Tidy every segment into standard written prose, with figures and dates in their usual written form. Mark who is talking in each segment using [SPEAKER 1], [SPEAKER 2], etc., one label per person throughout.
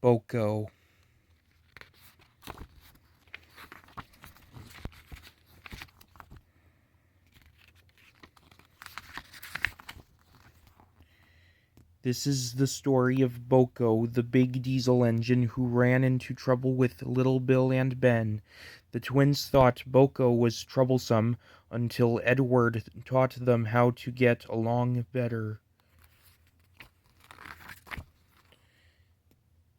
[SPEAKER 1] BoCo. This is the story of BoCo, the big diesel engine who ran into trouble with Little Bill and Ben. The twins thought BoCo was troublesome until Edward taught them how to get along better.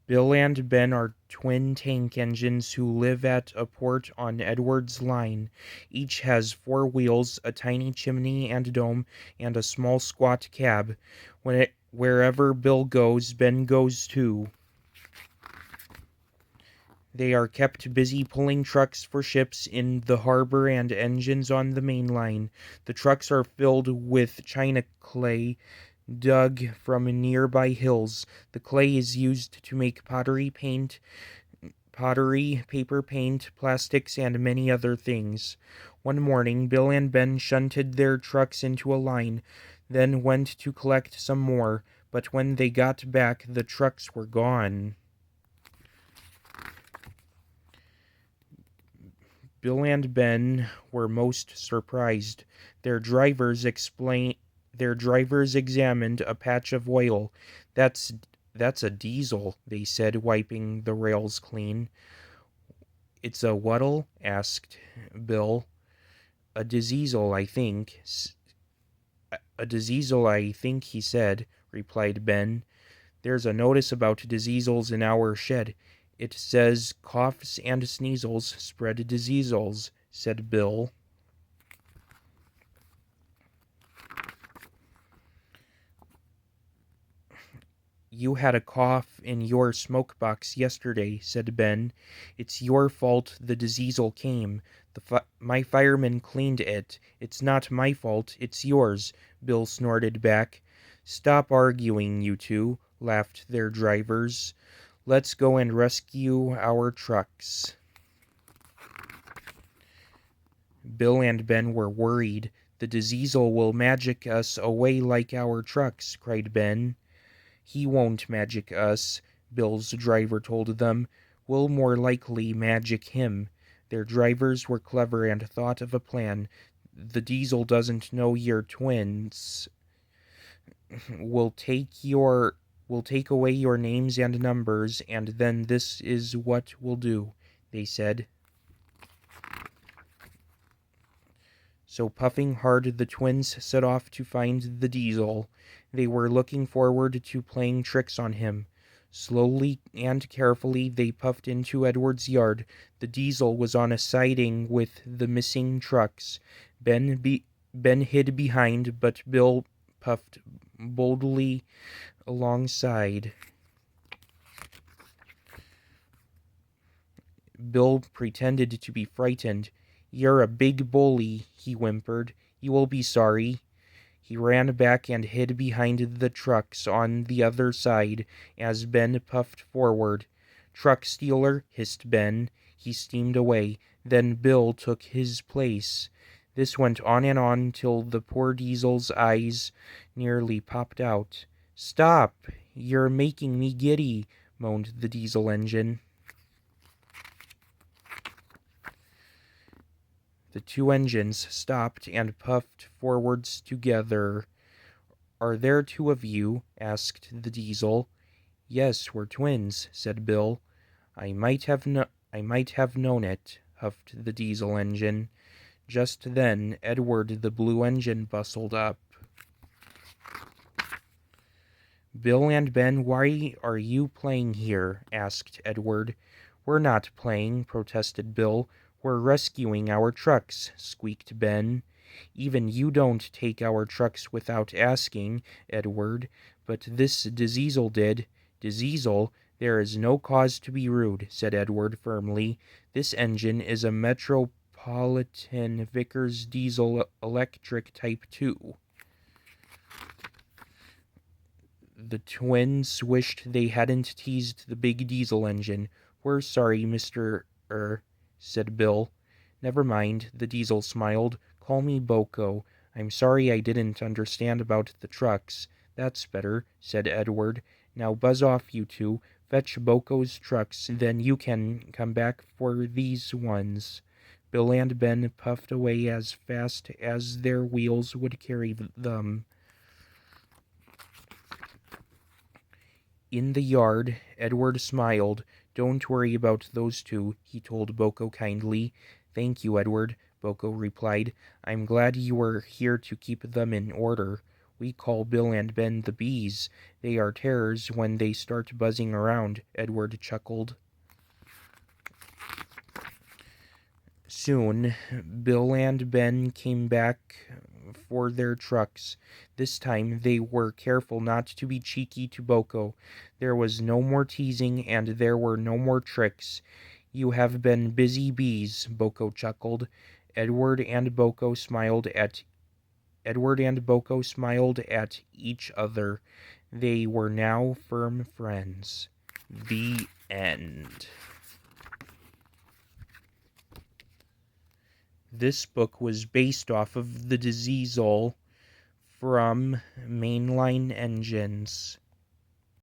[SPEAKER 1] Bill and Ben are twin tank engines who live at a port on Edward's line. Each has 4 wheels, a tiny chimney and dome, and a small squat cab. Wherever Bill goes, Ben goes too. They are kept busy pulling trucks for ships in the harbor and engines on the main line. The trucks are filled with china clay dug from nearby hills. The clay is used to make pottery, paper paint, plastics, and many other things. One morning, Bill and Ben shunted their trucks into a line, then went to collect some more, but when they got back, the trucks were gone. Bill and Ben were most surprised. Their drivers examined a patch of oil. That's a diesel, they said, wiping the rails clean. It's a what'll? Asked Bill. A diesel, I think. A diesel, I think, he said, replied Ben. There's a notice about diseasels in our shed. It says coughs and sneezels spread diseasels, said Bill. You had a cough in your smoke box yesterday, said Ben. It's your fault the diseasel came. My fireman cleaned it. It's not my fault, it's yours, Bill snorted back. Stop arguing, you two, laughed their drivers. Let's go and rescue our trucks. Bill and Ben were worried. The diseasel will magic us away like our trucks, cried Ben. He won't magic us, Bill's driver told them. We'll more likely magic him. Their drivers were clever and thought of a plan. The diesel doesn't know you're twins. We'll take away your names and numbers, and then this is what we'll do, they said. So puffing hard, the twins set off to find the diesel. They were looking forward to playing tricks on him. Slowly and carefully they puffed into Edward's yard. The diesel was on a siding with the missing trucks. Ben hid behind, but Bill puffed boldly alongside. Bill pretended to be frightened. You're a big bully, he whimpered. You will be sorry. He ran back and hid behind the trucks on the other side as Ben puffed forward. Truck stealer, hissed Ben. He steamed away. Then Bill took his place. This went on till the poor diesel's eyes nearly popped out. Stop! You're making me giddy, moaned the diesel engine. The two engines stopped and puffed forwards together. Are there 2 of you? Asked the diesel. Yes, we're twins, said Bill. I might have known it, huffed the diesel engine. Just then, Edward the blue engine bustled up. Bill and Ben, why are you playing here? Asked Edward. We're not playing, protested Bill. We're rescuing our trucks, squeaked Ben. Even you don't take our trucks without asking, Edward, but this diesel did. Diesel? There is no cause to be rude, said Edward firmly. This engine is a Metropolitan Vickers Diesel Electric Type 2. The twins wished they hadn't teased the big diesel engine. We're sorry, Mr. said Bill. Never mind, the diesel smiled. Call me BoCo. I'm sorry I didn't understand about the trucks. That's better, said Edward. Now buzz off, you two. Fetch BoCo's trucks, then you can come back for these ones. Bill and Ben puffed away as fast as their wheels would carry them. In the yard, Edward smiled. "Don't worry about those two," he told BoCo kindly. "Thank you, Edward," BoCo replied. "I'm glad you were here to keep them in order. We call Bill and Ben the bees. They are terrors when they start buzzing around," Edward chuckled. Soon, Bill and Ben came back for their trucks. This time they were careful not to be cheeky to BoCo. There was no more teasing and there were no more tricks. "You have been busy bees," BoCo chuckled. Edward and BoCo smiled at each other. They were now firm friends. The end. This book was based off of the Diesel from Mainline Engines.